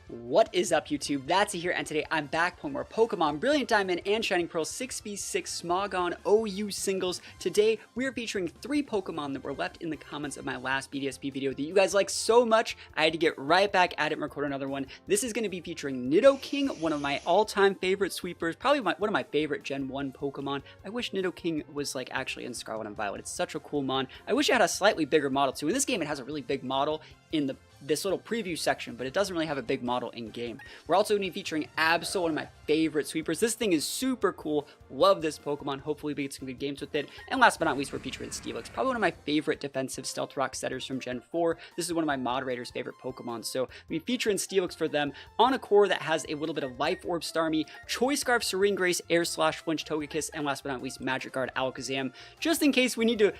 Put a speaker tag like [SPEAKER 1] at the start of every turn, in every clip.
[SPEAKER 1] What is up, YouTube? That's here, and today I'm back playing more Pokemon Brilliant Diamond and Shining Pearl 6v6 Smogon OU Singles. Today, we are featuring 3 Pokemon that were left in the comments of my last BDSP video that you guys liked so much, I had to get right back at it and record another one. This is going to be featuring Nidoking, one of my all-time favorite sweepers, probably one of my favorite Gen 1 Pokemon. I wish Nidoking was like actually in Scarlet and Violet. It's such a cool mon. I wish it had a slightly bigger model too. In this game, it has a really big model in this little preview section, but it doesn't really have a big model in game. We're also going to be featuring Absol, one of my favorite sweepers. This thing is super cool. Love this Pokemon. Hopefully we get some good games with it. And last but not least, we're featuring Steelix, probably one of my favorite defensive Stealth Rock setters from Gen 4. This is one of my moderators' favorite Pokemon, so we're featuring Steelix for them on a core that has a little bit of Life Orb Starmie, Choice Scarf Serene Grace, Air Slash Flinch Togekiss, and last but not least, Magic Guard Alakazam. Just in case we need to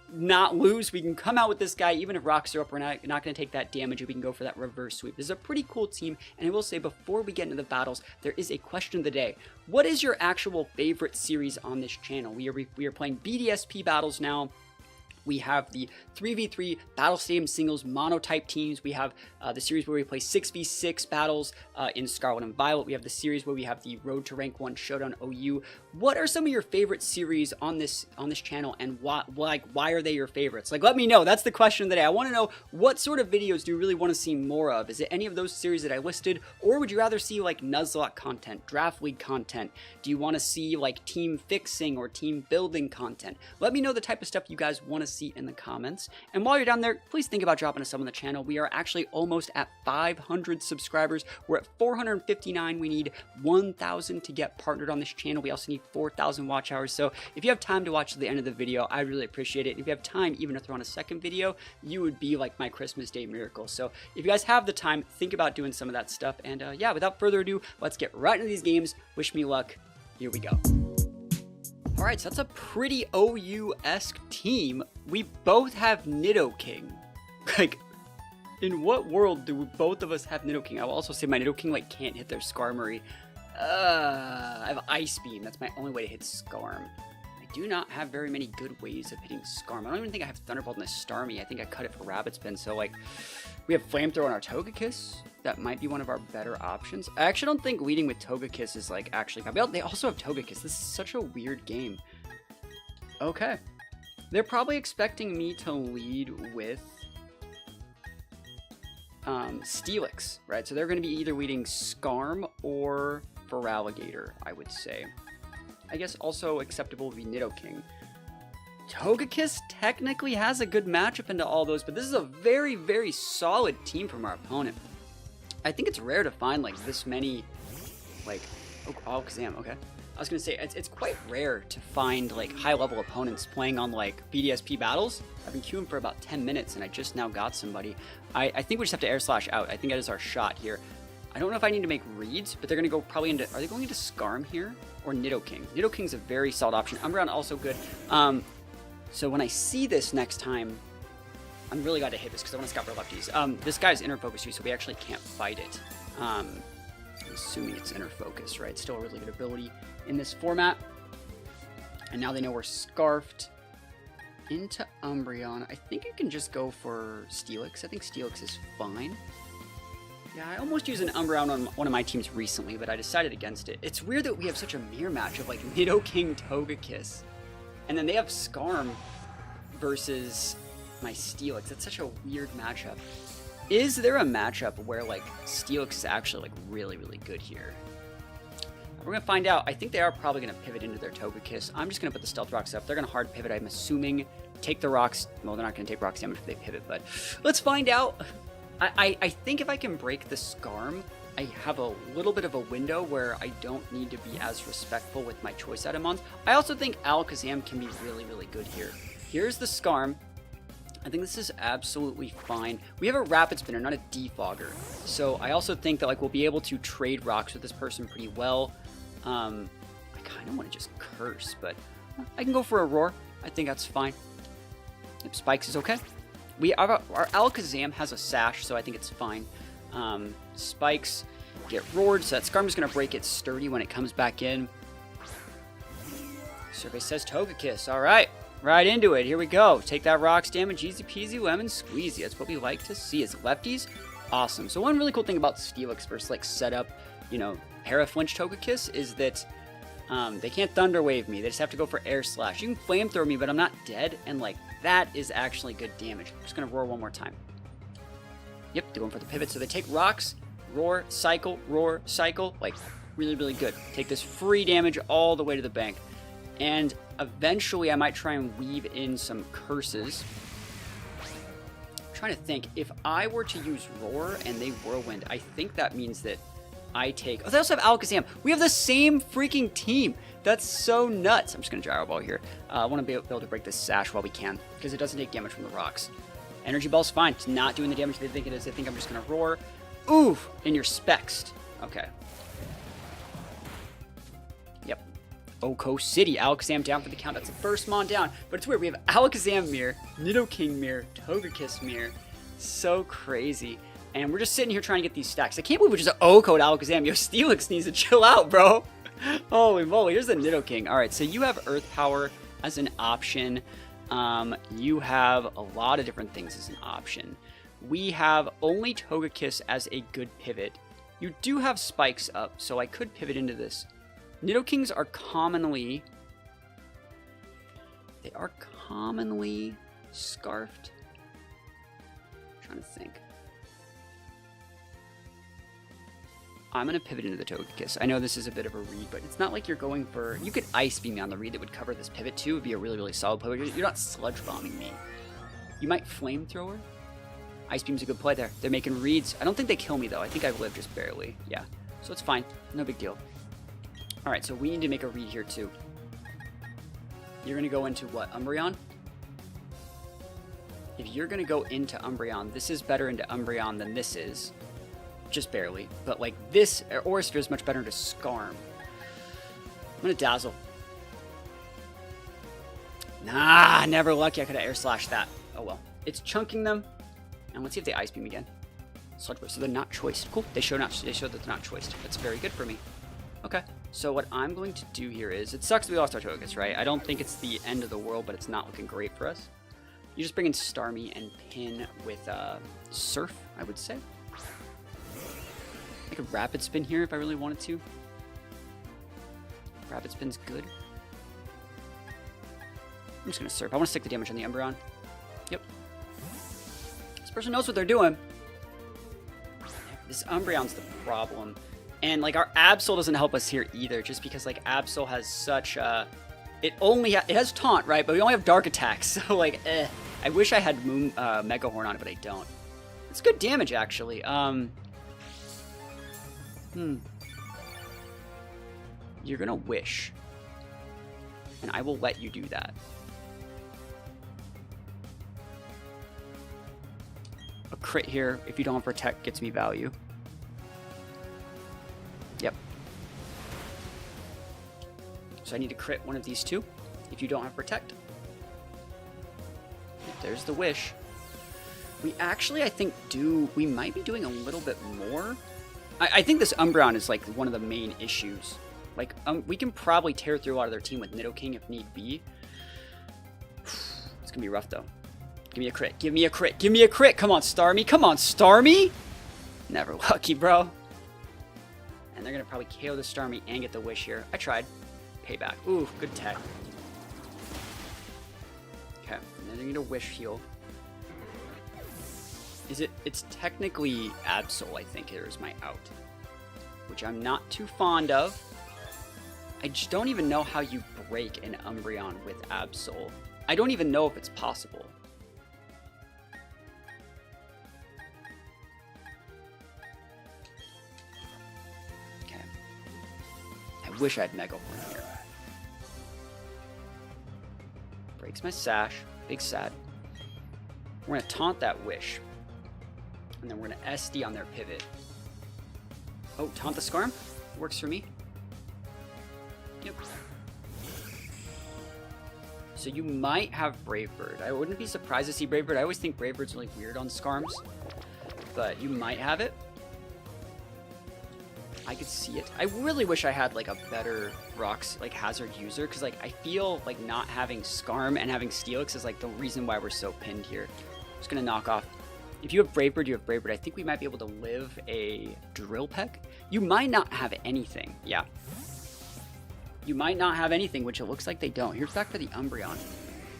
[SPEAKER 1] not lose, we can come out with this guy. Even if rocks are up, we're not going to take that damage, and we can go for that reverse sweep. This is a pretty cool team, and I will say before we get into the battles, there is a question of the day. What is your actual favorite series on this channel? We are playing BDSP battles now. We have the 3v3 Battle Stadium Singles monotype teams. We have the series where we play 6v6 battles in Scarlet and Violet. We have the series where we have the Road to Rank 1 Showdown OU. What are some of your favorite series on this channel, and why are they your favorites? Like, let me know. That's the question of the day. I want to know, what sort of videos do you really want to see more of? Is it any of those series that I listed, or would you rather see like Nuzlocke content, Draft League content? Do you want to see like team fixing or team building content? Let me know the type of stuff you guys want to see in the comments. And while you're down there, please think about dropping a sub on the channel. We are actually almost at 500 subscribers. We're at 459. We need 1,000 to get partnered on this channel. We also need 4,000 watch hours. So if you have time to watch to the end of the video, I really appreciate it. And if you have time even to throw on a second video, you would be like my Christmas Day miracle. So if you guys have the time, think about doing some of that stuff. And yeah, without further ado, let's get right into these games. Wish me luck. Here we go. Alright, so that's a pretty OU-esque team. We both have Nidoking. Like, in what world do both of us have Nidoking? I will also say my Nidoking, like, can't hit their Skarmory. I have Ice Beam. That's my only way to hit Skarm. I do not have very many good ways of hitting Skarm. I don't even think I have Thunderbolt in the Starmie. I think I cut it for Rabbit Spin, so, like, we have Flamethrower on our Togekiss. That might be one of our better options. I actually don't think leading with Togekiss is like actually. They also have Togekiss. This is such a weird game. Okay. They're probably expecting me to lead with Steelix, right? So they're going to be either leading Skarm or Feraligatr, I would say. I guess also acceptable would be Nidoking. Togekiss technically has a good matchup into all those, but this is a very, very solid team from our opponent. I think it's rare to find like this many, like, oh, Alakazam, okay. I was gonna say, it's quite rare to find like high-level opponents playing on like BDSP battles. I've been queuing for about 10 minutes and I just now got somebody. I think we just have to Air Slash out. I think that is our shot here. I don't know if I need to make reads, but they're gonna go probably into, are they going into Skarm here? Or Nidoking? Nidoking's a very solid option. Umbreon also good. So when I see this next time, I'm really glad to hit this because I want to scout for lefties. This guy's inner focus too, so we actually can't fight it. I'm assuming it's inner focus, right? Still a really good ability in this format. And now they know we're scarfed into Umbreon. I think you can just go for Steelix. I think Steelix is fine. Yeah, I almost used an Umbreon on one of my teams recently, but I decided against it. It's weird that we have such a mirror match of like Nidoking Togekiss. And then they have Skarm versus my Steelix. That's such a weird matchup. Is there a matchup where like Steelix is actually like really, really good here? We're gonna find out. I think they are probably gonna pivot into their Togekiss. I'm just gonna put the Stealth Rocks up. They're gonna hard pivot, I'm assuming. Take the rocks. Well, they're not gonna take rocks damage if they pivot, but let's find out. I think if I can break the Skarm, I have a little bit of a window where I don't need to be as respectful with my choice Adamons. I also think Alakazam can be really, really good here. Here's the Skarm. I think this is absolutely fine. We have a Rapid Spinner, not a Defogger. So I also think that like we'll be able to trade rocks with this person pretty well. I kind of want to just curse, but I can go for a Roar. I think that's fine. If Spikes is okay. Our Alakazam has a Sash, so I think it's fine. Spikes get roared, so that Skarm is going to break it sturdy when it comes back in. Survey says Togekiss. All right. Right into it. Here we go. Take that rocks damage. Easy peasy lemon squeezy. That's what we like to see. As lefties, Awesome. So one really cool thing about Steelix versus like setup, you know, Paraflinch Togekiss is that they can't Thunder Wave me. They just have to go for Air Slash. You can Flamethrower me, but I'm not dead, and like that is actually good damage. I'm just gonna roar one more time. Yep, doing for the pivot. So they take rocks, roar, cycle, like really, really good. Take this free damage all the way to the bank. And eventually I might try and weave in some curses. I'm trying to think, if I were to use roar and they whirlwind, I think that means that I take... Oh, they also have Alakazam. We have the same freaking team. That's so nuts. I'm just going to Gyro Ball here. I want to be able to break this Sash while we can, because it doesn't take damage from the rocks. Energy Ball's fine. It's not doing the damage they think it is. They think I'm just going to roar. Oof! And you're Spexed. Okay. Yep. Oko City. Alakazam down for the count. That's the first Mon down. But it's weird. We have Alakazam Mirror, Nidoking Mirror, Togekiss Mirror. So crazy. And we're just sitting here trying to get these stacks. I can't believe we just Oko to Alakazam. Yo, Steelix needs to chill out, bro. Holy moly. Here's the Nidoking. Alright, so you have Earth Power as an option. You have a lot of different things as an option. We have only Togekiss as a good pivot. You do have spikes up, so I could pivot into this. Nidokings are commonly... They are commonly scarfed. I'm trying to think. I'm going to pivot into the Togekiss. I know this is a bit of a read, but it's not like you're going for... You could Ice Beam me on the read that would cover this pivot too. It would be a really, really solid play. You're not Sludge Bombing me. You might Flamethrower. Ice Beam's a good play there. They're making reads. I don't think they kill me though. I think I've lived just barely. Yeah. So it's fine. No big deal. Alright, so we need to make a read here too. You're going to go into what? Umbreon? If you're going to go into Umbreon, this is better into Umbreon than this is. Just barely. But like this, Aurisphere is much better into Scarm. I'm going to Dazzle. Nah, never lucky. I could have Air Slashed that. Oh well. It's chunking them. And let's see if they Ice Beam again. Sludge Burst. So they're not choiced. Cool. They show that they're not choiced. That's very good for me. Okay. So what I'm going to do here is, it sucks that we lost our Togekiss, right? I don't think it's the end of the world, but it's not looking great for us. You just bring in Starmie and pin with Surf, I would say. I could Rapid Spin here if I really wanted to. Rapid Spin's good. I'm just going to Surf. I want to stick the damage on the Umbreon. Yep. This person knows what they're doing. This Umbreon's the problem. And like our Absol doesn't help us here either, just because like Absol has such it has Taunt, right? But we only have Dark Attack, so like I wish I had Mega Horn on it, but I don't. It's good damage actually. You're gonna Wish. And I will let you do that. A crit here, if you don't have Protect, gets me value. Yep. So I need to crit one of these two, if you don't have Protect. There's the Wish. We actually, I think, we might be doing a little bit more. I think this Umbreon is like one of the main issues. Like, we can probably tear through a lot of their team with Nidoking if need be. It's gonna be rough though. Give me a crit. Give me a crit. Give me a crit. Come on, Starmie. Come on, Starmie. Never lucky, bro. And they're gonna probably KO the Starmie and get the Wish here. I tried. Payback. Ooh, good tech. Okay, and then they need a Wish heal. It's technically Absol, I think, here is my out. Which I'm not too fond of. I just don't even know how you break an Umbreon with Absol. I don't even know if it's possible. Okay. I wish I had Mega Horn here. Breaks my Sash. Big sad. We're going to taunt that Wish. And then we're going to SD on their pivot. Oh, taunt the Scarm? Works for me. Yep. So you might have Brave Bird. I wouldn't be surprised to see Brave Bird. I always think Brave Bird's really weird on Scarms. But you might have it. I could see it. I really wish I had like a better Rocks like hazard user, because like I feel like not having Scarm and having Steelix is like the reason why we're so pinned here. Just gonna knock off If you have Brave Bird, you have Brave Bird. I think we might be able to live a Drill Peck. You might not have anything. Yeah. You might not have anything, which it looks like they don't. Here's back for the Umbreon.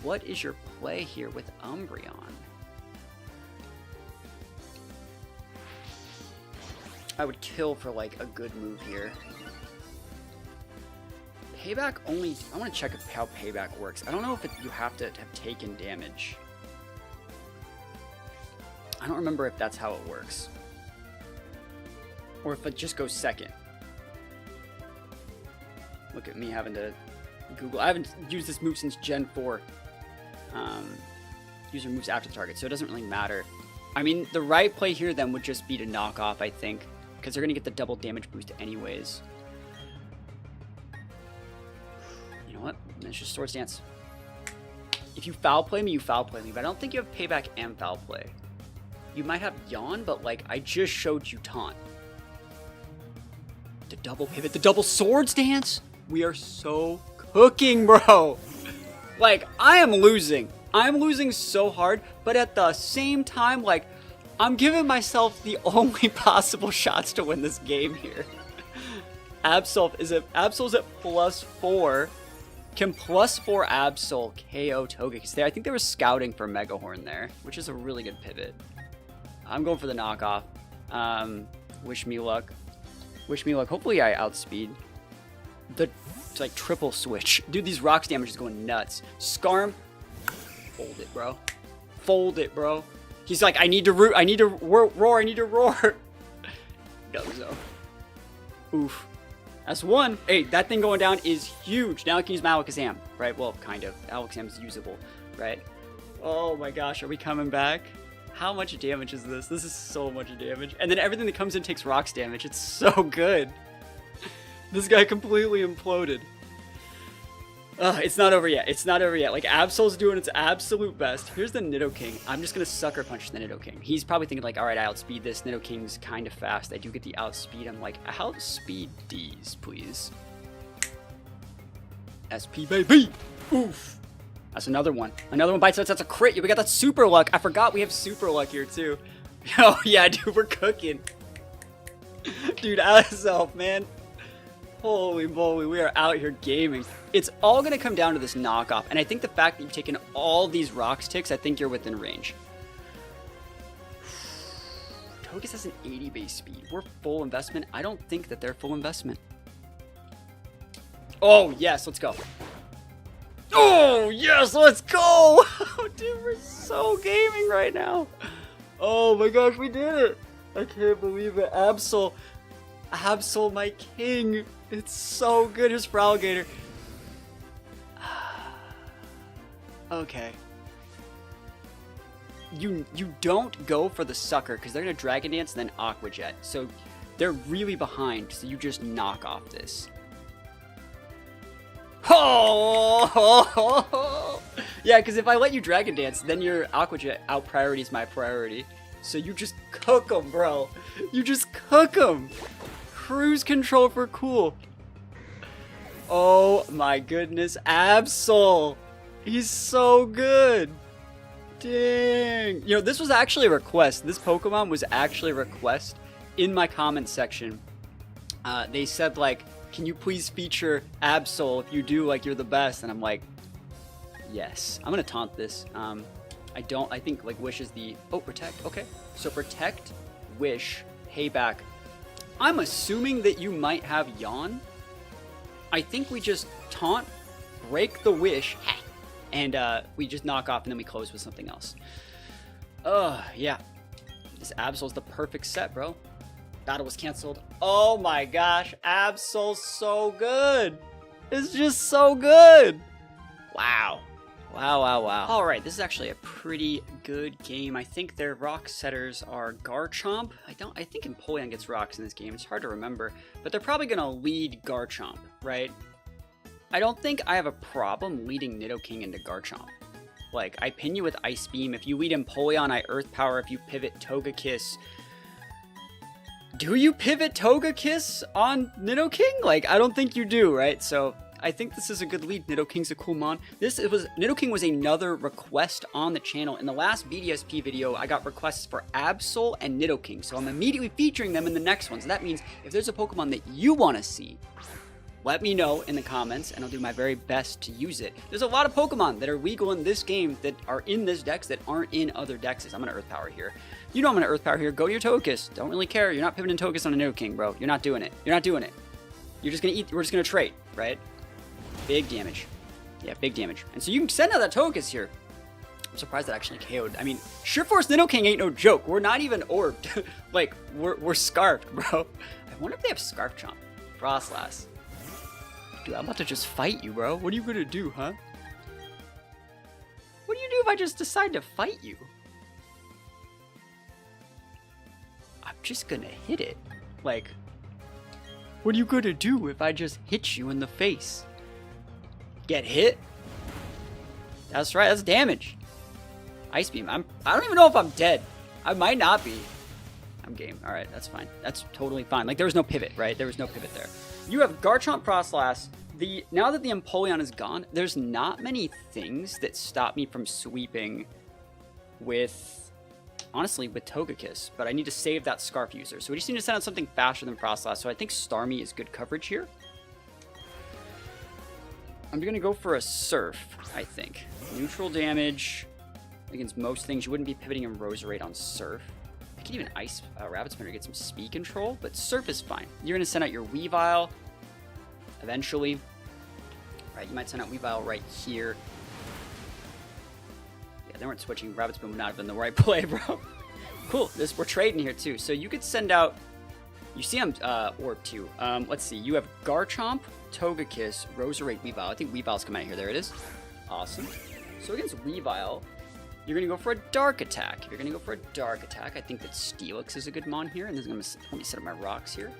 [SPEAKER 1] What is your play here with Umbreon? I would kill for like a good move here. Payback only... I want to check how Payback works. I don't know if you have to have taken damage. I don't remember if that's how it works. Or if it just goes second. Look at me having to Google. I haven't used this move since Gen 4. User moves after the target, so it doesn't really matter. I mean, the right play here then would just be to knock off, I think. Because they're going to get the double damage boost anyways. You know what? Let's just Swords Dance. If you foul play me, you foul play me. But I don't think you have Payback and foul play. You might have Yawn, but like, I just showed you Taunt. The double pivot, the double Swords Dance. We are so cooking, bro. Like, I am losing. I'm losing so hard, but at the same time, like, I'm giving myself the only possible shots to win this game here. Absol's at +4. Can +4 Absol KO Togekiss? I think they were scouting for Mega Horn there, which is a really good pivot. I'm going for the knockoff. Wish me luck. Wish me luck. Hopefully I outspeed. It's like triple switch. Dude, these rocks damage is going nuts. Scarm. Fold it, bro. Fold it, bro. He's like, I need to roar, I need to roar. Dozo. Oof. That's one. Hey, that thing going down is huge. Now I can use my Alakazam, right? Well, kind of. Alakazam's usable, right? Oh my gosh, are we coming back? How much damage is this? This is so much damage. And then everything that comes in takes rocks damage. It's so good. This guy completely imploded. It's not over yet. It's not over yet. Like, Absol's doing its absolute best. Here's the Nidoking. I'm just going to sucker punch the Nidoking. He's probably thinking like, all right, I outspeed this. Nidoking's kind of fast. I do get the outspeed. I'm like, outspeed these, please. SP, baby. Oof. That's another one. Another one bites us. That's a crit. We got that super luck. I forgot we have super luck here, too. Oh, yeah, dude, we're cooking. Dude, Absol, man. Holy moly, we are out here gaming. It's all going to come down to this knockoff. And I think the fact that you've taken all these rocks ticks, I think you're within range. Togekiss has an 80 base speed. We're full investment. I don't think that they're full investment. Oh, yes, let's go. Oh, yes, let's go. Dude, we're so gaming right now. Oh my gosh, we did it. I can't believe it. Absol, my king. It's so good. Here's for Alligator. Okay. You don't go for the sucker because they're going to Dragon Dance and then Aqua Jet. So they're really behind. So you just knock off this. Oh! Yeah, because if I let you Dragon Dance, then your Aqua Jet out priorities my priority. So you just cook them, bro. You just cook them. Cruise control for cool. Oh my goodness. Absol. He's so good. Dang. You know, this was actually a request. This Pokemon was actually a request in my comment section. They said, like, can you please feature Absol? If you do, like, you're the best. And I'm like, yes. I'm going to taunt this. I think, like, Wish is the... Oh, Protect. Okay. So Protect, Wish, Payback. I'm assuming that you might have Yawn. I think we just taunt, break the Wish, and we just knock off and then we close with something else. Yeah. This Absol's the perfect set, bro. Battle was canceled. Oh my gosh, Absol's so good. It's just so good. Wow. Wow, wow, wow. All right, this is actually a pretty good game. I think their rock setters are Garchomp. I think Empoleon gets rocks in this game. It's hard to remember, but they're probably gonna lead Garchomp, right? I don't think I have a problem leading Nidoking into Garchomp. Like, I pin you with Ice Beam. If you lead Empoleon, I Earth Power. If you pivot Togekiss, do you pivot Togekiss on Nidoking? Like, I don't think you do, right? So I think this is a good lead. Nidoking's a cool mon. Nidoking was another request on the channel. In the last BDSP video, I got requests for Absol and Nidoking, so I'm immediately featuring them in the next one. So that means if there's a Pokemon that you want to see, let me know in the comments, and I'll do my very best to use it. There's a lot of Pokemon that are legal in this game that are in this dex that aren't in other dexes. I'm going to Earth Power here. You know I'm going to Earth Power here. Go to your Togekiss. Don't really care. You're not pivoting Togekiss on a Nidoking, bro. You're not doing it. You're not doing it. You're just going to eat. We're just going to trade, right? Big damage. Yeah, big damage. And so you can send out that Togekiss here. I'm surprised that actually KO'd. I mean, Sure Force Nidoking ain't no joke. We're not even orbed. Like, we're scarfed, bro. I wonder if they have Scarf Chomp. Frostlass. Dude, I'm about to just fight you, bro. What are you gonna do, huh? What do you do if I just decide to fight you? I'm just gonna hit it. Like, what are you gonna do if I just hit you in the face? Get hit? That's right, that's damage. Ice Beam. I don't even know if I'm dead. I might not be. I'm game. Alright, that's fine. That's totally fine. Like, there was no pivot, right? There was no pivot there. You have Garchomp Frostlass. Now that the Empoleon is gone, there's not many things that stop me from sweeping with, honestly, with Togekiss. But I need to save that Scarf user. So we just need to send out something faster than Frostlass. So I think Starmie is good coverage here. I'm going to go for a Surf, I think. Neutral damage against most things. You wouldn't be pivoting in Roserade on Surf. I could even Ice Rabbit Spinner to get some speed control, but Surf is fine. You're going to send out your Weavile eventually. Right, you might send out Weavile right here. Yeah, they weren't switching. Rabbit Spin would not have been the right play, bro. Cool. We're trading here too. So you could send out. You see I'm Orb too. Let's see. You have Garchomp, Togekiss, Roserade, Weavile. I think Weavile's coming out here. There it is. Awesome. So against Weavile, you're going to go for a Dark Attack. If you're going to go for a Dark Attack, I think that Steelix is a good mon here. And this is going to let me set up my rocks here.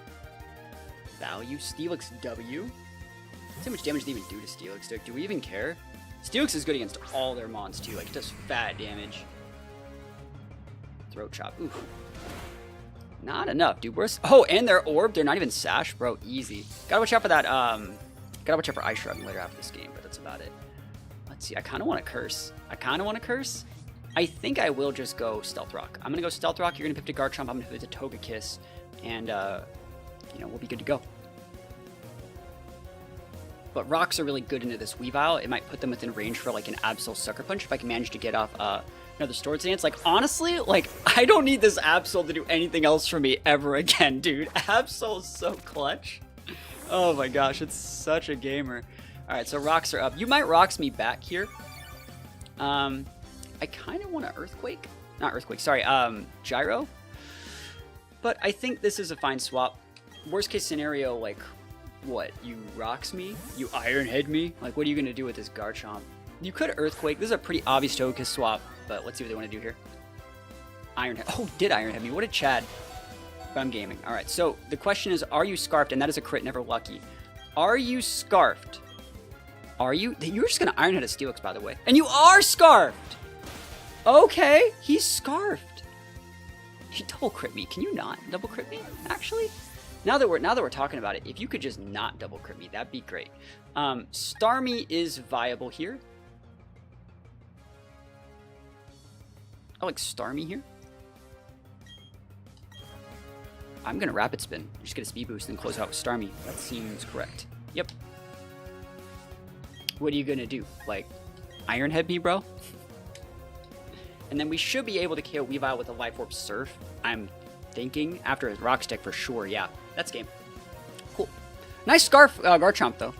[SPEAKER 1] Value. Steelix W. Let's see how much damage they even do to Steelix. Do we even care? Steelix is good against all their mons too. Like, it does fat damage. Throat Chop. Oof. Not enough, dude. Oh, and they're Orb. They're not even Sash, bro. Easy. Gotta watch out for that. Gotta watch out for Ice Shrug later after this game, but that's about it. Let's see. I kind of want to curse. I think I will just go Stealth Rock. I'm gonna go Stealth Rock. You're gonna pivot to Garchomp. I'm gonna pivot to Togekiss, and you know, we'll be good to go. But rocks are really good into this Weavile. It might put them within range for like an Absol Sucker Punch if I can manage to get off another Swords Dance. Like, honestly, like, I don't need this Absol to do anything else for me ever again, dude. Absol is so clutch. Oh my gosh, it's such a gamer. Alright, so rocks are up. You might rocks me back here. I kind of want to Earthquake. Not Earthquake, sorry, Gyro. But I think this is a fine swap. Worst case scenario, like, what? You rocks me? You Iron Head me? Like, what are you going to do with this Garchomp? You could Earthquake. This is a pretty obvious Togekiss swap, but let's see what they want to do here. Iron Head. Oh, did Iron Head me. What a Chad. But I'm gaming. All right, so the question is, are you Scarfed? And that is a crit, never lucky. Are you Scarfed? Are you? You're just going to Iron Head a Steelix, by the way. And you are Scarfed! Okay, he's Scarfed. He double crit me. Can you not double crit me, actually? Now that we're talking about it, if you could just not double crit me, that'd be great. Starmie is viable here. I like Starmie here. I'm gonna Rapid Spin. Just get a speed boost and close out with Starmie. That seems correct. Yep. What are you gonna do? Like, Iron Head me, bro? And then we should be able to KO Weavile with a Life Orb Surf. I'm thinking after his Rock Stick for sure. Yeah, that's game. Cool. Nice Garchomp though.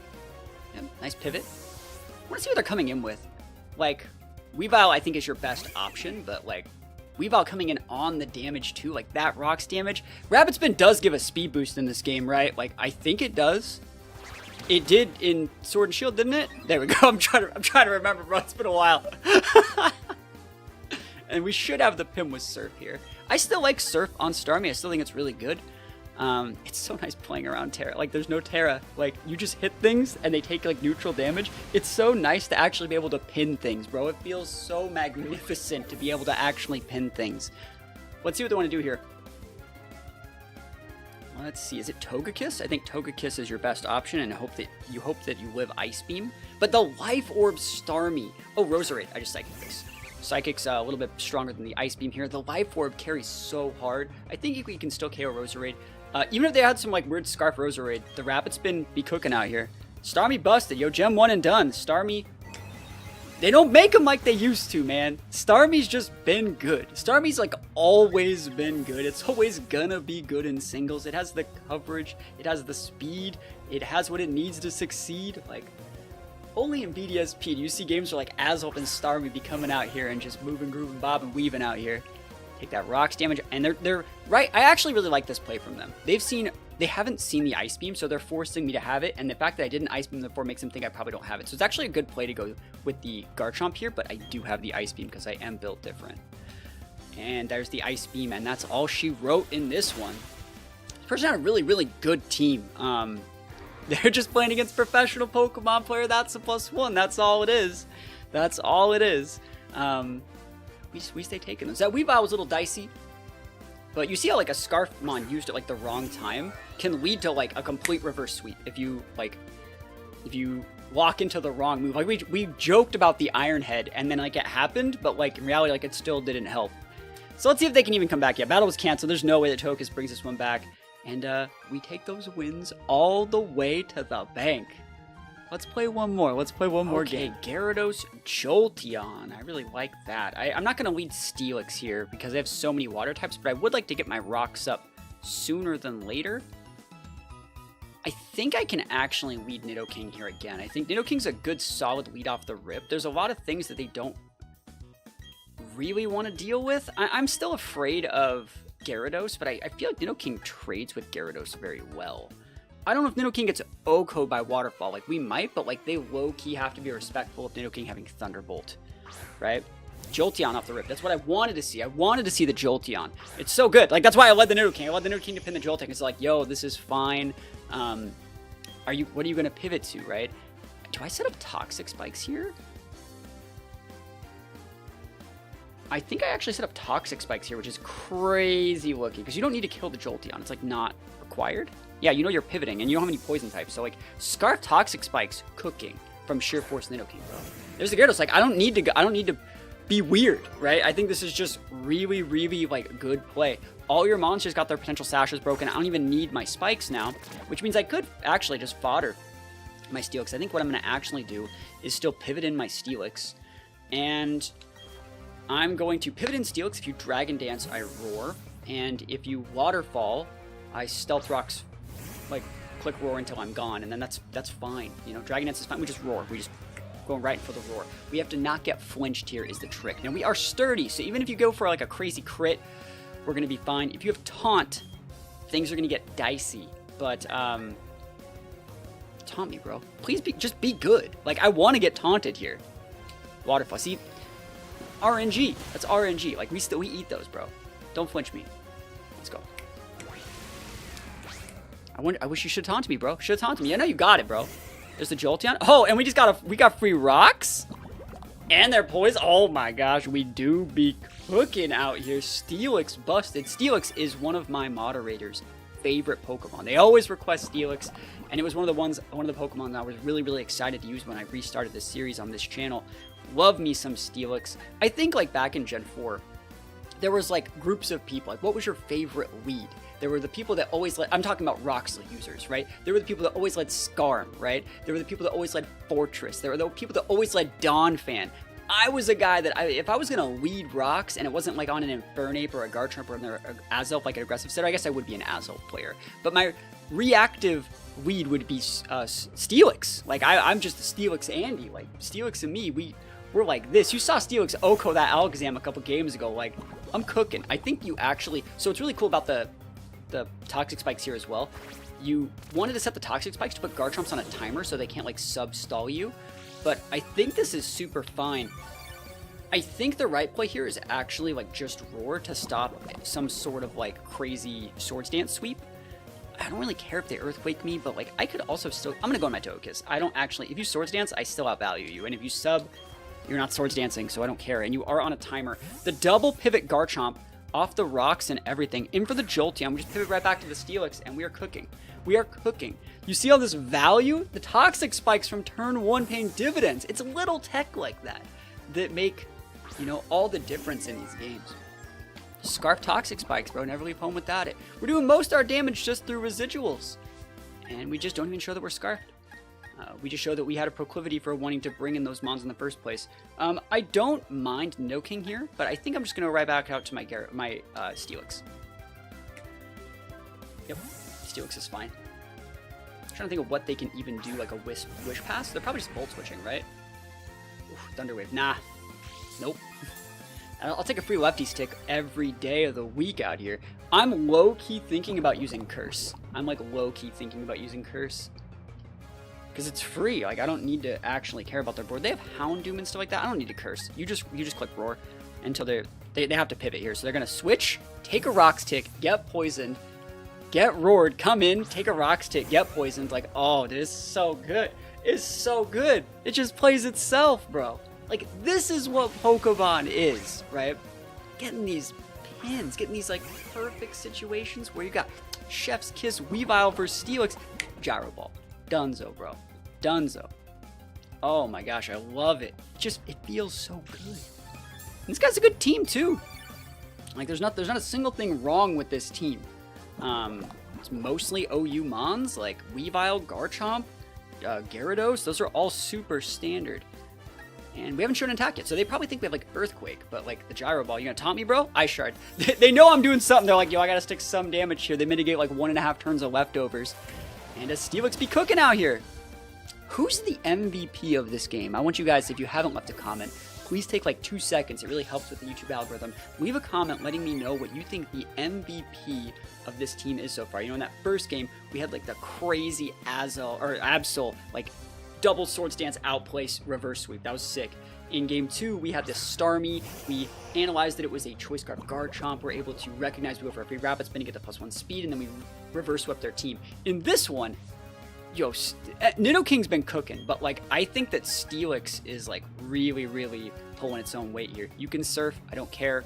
[SPEAKER 1] Yeah, nice pivot. I want to see what they're coming in with. Like, Weavile I think is your best option, but like Weavile coming in on the damage too, like that rocks damage. Rapid Spin does give a speed boost in this game, right? Like, I think it does. It did in Sword and Shield, didn't it? There we go. I'm trying to remember, bro. It's been a while. And we should have the Pim with Surf here. I still like Surf on Starmie. I still think it's really good. It's so nice playing around Terra. Like, there's no Terra. Like, you just hit things and they take like neutral damage. It's so nice to actually be able to pin things, bro. It feels so magnificent to be able to actually pin things. Let's see what they want to do here. Let's see, is it Togekiss? I think Togekiss is your best option, and I hope that you live Ice Beam. But the Life Orb Starmie. Oh, Roserade. I just Psychic this. Psychic's a little bit stronger than the Ice Beam here. The Life Orb carries so hard. I think we can still KO Roserade. Even if they had some like weird Scarf Roserade, the Rapid's be cooking out here. Starmie busted. Yo, Gem 1 and done. Starmie. They don't make them like they used to, man. Starmie's just been good. Starmie's like always been good. It's always gonna be good in singles. It has the coverage. It has the speed. It has what it needs to succeed. Like, only in BDSP do you see games where like Absol and Starmie be coming out here and just moving, grooving, bobbing, weaving out here. Take that rocks damage, and they're right. I actually really like this play from them. They haven't seen the Ice Beam, so they're forcing me to have it, and the fact that I didn't Ice Beam before makes them think I probably don't have it. So it's actually a good play to go with the Garchomp here, but I do have the Ice Beam because I am built different. And there's the Ice Beam, and that's all she wrote in this one. This person had a really, really good team. They're just playing against professional Pokemon player. That's a +1. That's all it is. That's all it is. We stay taking those. That Weavile was a little dicey. But you see how like a Scarfmon used at like the wrong time can lead to like a complete reverse sweep if you walk into the wrong move. Like we joked about the Iron Head and then like it happened, but like in reality like it still didn't help. So let's see if they can even come back. Yeah, battle was canceled. There's no way that Togekiss brings this one back. And we take those wins all the way to the bank. Let's play one more. Let's play one more game. Gyarados Jolteon. I really like that. I'm not going to lead Steelix here because I have so many water types, but I would like to get my rocks up sooner than later. I think I can actually lead Nidoking here again. I think Nidoking's a good solid lead off the rip. There's a lot of things that they don't really want to deal with. I'm still afraid of Gyarados, but I feel like Nidoking trades with Gyarados very well. I don't know if Nidoking gets OHKO by Waterfall. Like, we might, but, like, they low-key have to be respectful of Nidoking having Thunderbolt, right? Jolteon off the rip. That's what I wanted to see. I wanted to see the Jolteon. It's so good. Like, that's why I led the Nidoking. I led the Nidoking to pin the Jolteon. It's like, yo, this is fine. What are you going to pivot to, right? Do I set up Toxic Spikes here? I think I actually set up Toxic Spikes here, which is crazy looking, because you don't need to kill the Jolteon. It's, like, not required. Yeah, you know you're pivoting, and you don't have any poison types. So, like, Scarf Toxic Spikes cooking from sheer force Nidoking, bro. There's the Gyarados. Like, I don't need to be weird, right? I think this is just really, really, like, good play. All your monsters got their potential sashes broken. I don't even need my spikes now, which means I could actually just fodder my Steelix. I think what I'm going to actually do is still pivot in my Steelix, and I'm going to pivot in Steelix. If you Dragon Dance, I Roar, and if you Waterfall, I Stealth Rocks, like, click Roar until I'm gone, and then that's fine. You know, Dragon Dance is fine. We just Roar. We just go right for the Roar. We have to not get flinched here is the trick. Now, we are sturdy, so even if you go for, like, a crazy crit, we're going to be fine. If you have Taunt, things are going to get dicey, but, taunt me, bro. Please just be good. Like, I want to get taunted here. Waterfall. See, RNG. That's RNG. Like, we eat those, bro. Don't flinch me. Let's go. I wish you should taunt me, bro. Should have taunted me. I know you got it, bro. There's the Jolteon. Oh, and we got free rocks? And they're poised. Oh my gosh, we do be cooking out here. Steelix busted. Steelix is one of my moderators' favorite Pokemon. They always request Steelix, and it was one of the Pokemon that I was really, really excited to use when I restarted this series on this channel. Love me some Steelix. I think, like, back in Gen 4, there was, like, groups of people. Like, what was your favorite lead? There were the people that always led, I'm talking about Roxley users, right? There were the people that always led Skarm, right? There were the people that always led Fortress. There were the people that always led Donphan. I was a guy that, if I was going to lead rocks and it wasn't like on an Infernape or a Garchomp or an Azelf, like an aggressive setter, I guess I would be an Azelf player. But my reactive lead would be Steelix. Like, I'm just a Steelix Andy. Like, Steelix and me, we're like this. You saw Steelix OHKO that Alakazam a couple games ago. Like, I'm cooking. I think you actually, so it's really cool about the Toxic Spikes here as well. You wanted to set the Toxic Spikes to put Garchomps on a timer so they can't, like, sub-stall you. But I think this is super fine. I think the right play here is actually, like, just Roar to stop some sort of, like, crazy Swords Dance sweep. I don't really care if they Earthquake me, but, like, I could also still, I'm gonna go on my Togekiss. I don't actually, if you Swords Dance, I still outvalue you. And if you sub, you're not Swords Dancing, so I don't care. And you are on a timer. The double pivot Garchomp off the rocks and everything. In for the Jolteon. We just pivot right back to the Steelix, and we are cooking. We are cooking. You see all this value? The Toxic Spikes from turn 1 paying dividends. It's little tech like that that make, you know, all the difference in these games. Scarf Toxic Spikes, bro. Never leave home without it. We're doing most of our damage just through residuals. And we just don't even show that we're scarfed. We just show that we had a proclivity for wanting to bring in those mons in the first place. I don't mind Nidoking here, but I think I'm just going to ride back out to my Steelix. Yep, Steelix is fine. I'm trying to think of what they can even do, like a Wish Pass. They're probably just Volt Switching, right? Oof, Thunder Wave. Nah. Nope. I'll take a free lefty stick every day of the week out here. I'm low-key thinking about using Curse. I'm like low-key thinking about using Curse. Because it's free. Like, I don't need to actually care about their board. They have Houndoom and stuff like that. I don't need to Curse. You just click Roar until they have to pivot here. So they're going to switch, take a Rock Stick, get poisoned, get roared, come in, take a Rock Stick, get poisoned. Like, oh, this is so good. It's so good. It just plays itself, bro. Like, this is what Pokemon is, right? Getting these pins, getting these, like, perfect situations where you got Chef's Kiss, Weavile versus Steelix, Gyro Ball. Dunzo, bro. Dunzo. Oh my gosh, I love it. It feels so good. And this guy's a good team, too. Like, there's not a single thing wrong with this team. It's mostly OU Mons, like Weavile, Garchomp, Gyarados. Those are all super standard. And we haven't shown an attack yet, so they probably think we have, like, Earthquake, but, like, the Gyro Ball, you gonna taunt me, bro? Ice Shard. They know I'm doing something. They're like, yo, I gotta stick some damage here. They mitigate, like, 1.5 turns of leftovers. And a Steelix be cooking out here. Who's the MVP of this game? I want you guys, if you haven't left a comment, please take, like, 2 seconds. It really helps with the YouTube algorithm. Leave a comment letting me know what you think the MVP of this team is so far. You know, in that first game, we had, like, the crazy Absol, like, double Swords Dance outplace reverse sweep. That was sick. In game 2, we had this Starmie. We analyzed that it was a Choice Scarf Garchomp. We're able to recognize we go for a free Rapid Spin to get the +1 speed, and then we reverse swept their team. In this one, yo, Nidoking's been cooking, but, like, I think that Steelix is, like, really, really pulling its own weight here. You can surf. I don't care.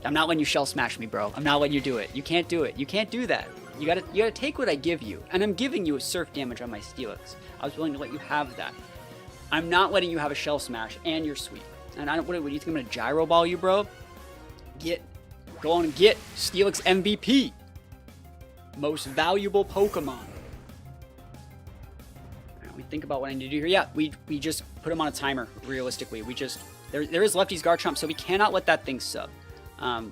[SPEAKER 1] I'm not letting you Shell Smash me, bro. I'm not letting you do it. You can't do it. You can't do that. You gotta take what I give you, and I'm giving you a surf damage on my Steelix. I was willing to let you have that. I'm not letting you have a Shell Smash, and you're sweet. And what do you think I'm gonna Gyro Ball you, bro? Go on and get Steelix MVP. Most valuable Pokemon. Right, we think about what I need to do here. Yeah, we just put him on a timer, realistically. There is Lefty's Garchomp, so we cannot let that thing sub.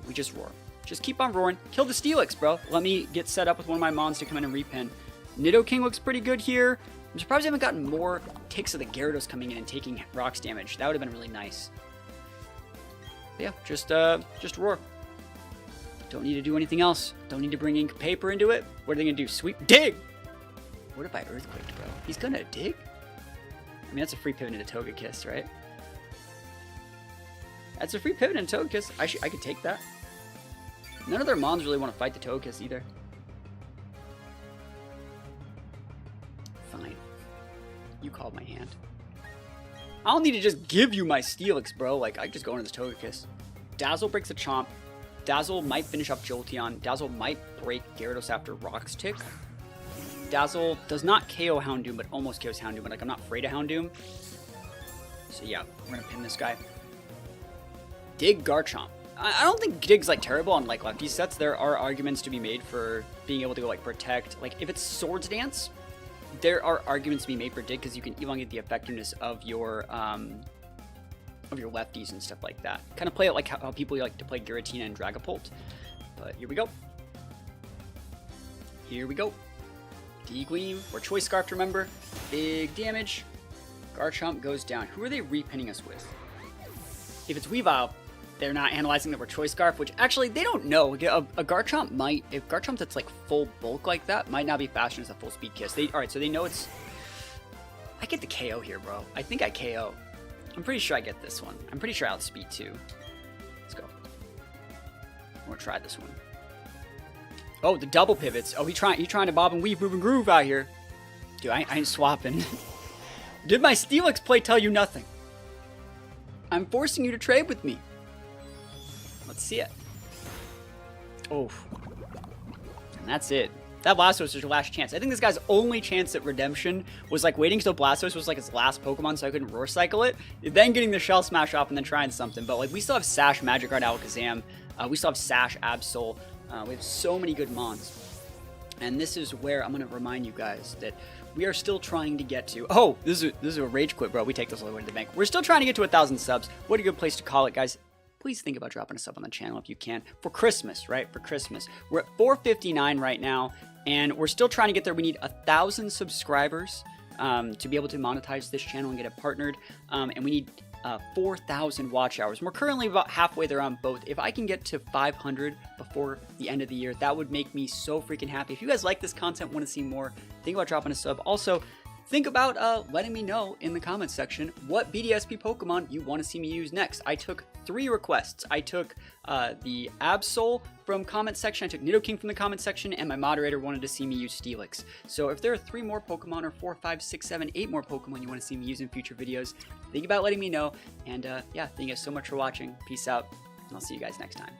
[SPEAKER 1] We just roar. Just keep on roaring. Kill the Steelix, bro. Let me get set up with one of my mons to come in and repin. Nidoking looks pretty good here. I'm surprised I haven't gotten more ticks of the Gyarados coming in and taking rocks damage. That would have been really nice. But yeah, just roar. Don't need to do anything else. Don't need to bring ink paper into it. What are they gonna do? Sweep? Dig! What if I Earthquaked, bro? He's gonna dig? I mean, that's a free pivot into Togekiss, right? That's a free pivot into Togekiss. I could take that. None of their mons really want to fight the Togekiss either. Fine. You called my hand. I don't need to just give you my Steelix, bro. Like, I can just go into this Togekiss. Dazzle breaks a Chomp. Dazzle might finish up Jolteon. Dazzle might break Gyarados after Rock's Tick. Dazzle does not KO Houndoom, but almost KOs Houndoom. But, like, I'm not afraid of Houndoom. So, yeah, we're going to pin this guy. Dig Garchomp. I don't think Dig's, like, terrible on, like, lefty sets. There are arguments to be made for being able to go, like, Protect. Like, if it's Swords Dance, there are arguments to be made for Dig because you can elongate the effectiveness of your lefties and stuff like that. Kind of play it like how people like to play Giratina and Dragapult. But here we go. Here we go. D-Gleam, or Choice Scarf, remember. Big damage. Garchomp goes down. Who are they repinning us with? If it's Weavile, they're not analyzing that we're Choice Scarf, which actually they don't know. A Garchomp might, if Garchomp that's like full bulk like that, might not be faster as a full speed kiss. Alright, so they know it's... I get the KO here, bro. I think I KO. I'm pretty sure I get this one. I'm pretty sure I outspeed too. Let's go. I'm gonna try this one. Oh, the double pivots. Oh, he trying to bob and weave, move and groove out here. Dude, I ain't swapping. Did my Steelix play tell you nothing? I'm forcing you to trade with me. Let's see it. Oh. And that's it. That Blastoise was your last chance. I think this guy's only chance at redemption was like waiting till Blastoise was like his last Pokemon so I couldn't Roar Cycle it, then getting the Shell Smash off and then trying something. But like we still have Sash, Magikarp, Alakazam. We still have Sash, Absol. We have so many good Mons. And this is where I'm going to remind you guys that we are still trying to get to... Oh, this is a rage quit, bro. We take this all the way to the bank. We're still trying to get to 1,000 subs. What a good place to call it, guys. Please think about dropping a sub on the channel if you can. For Christmas, right? For Christmas. We're at 459 right now, and we're still trying to get there. We need 1,000 subscribers to be able to monetize this channel and get it partnered. And we need 4,000 watch hours. We're currently about halfway there on both. If I can get to 500 before the end of the year, that would make me so freaking happy. If you guys like this content, want to see more, think about dropping a sub. Also, think about letting me know in the comments section what BDSP Pokemon you want to see me use next. I took 3 requests. I took the Absol from comment section, I took Nidoking from the comment section, and my moderator wanted to see me use Steelix. So if there are 3 more Pokemon, or 4, 5, 6, 7, 8 more Pokemon you want to see me use in future videos, think about letting me know. And yeah, thank you guys so much for watching. Peace out, and I'll see you guys next time.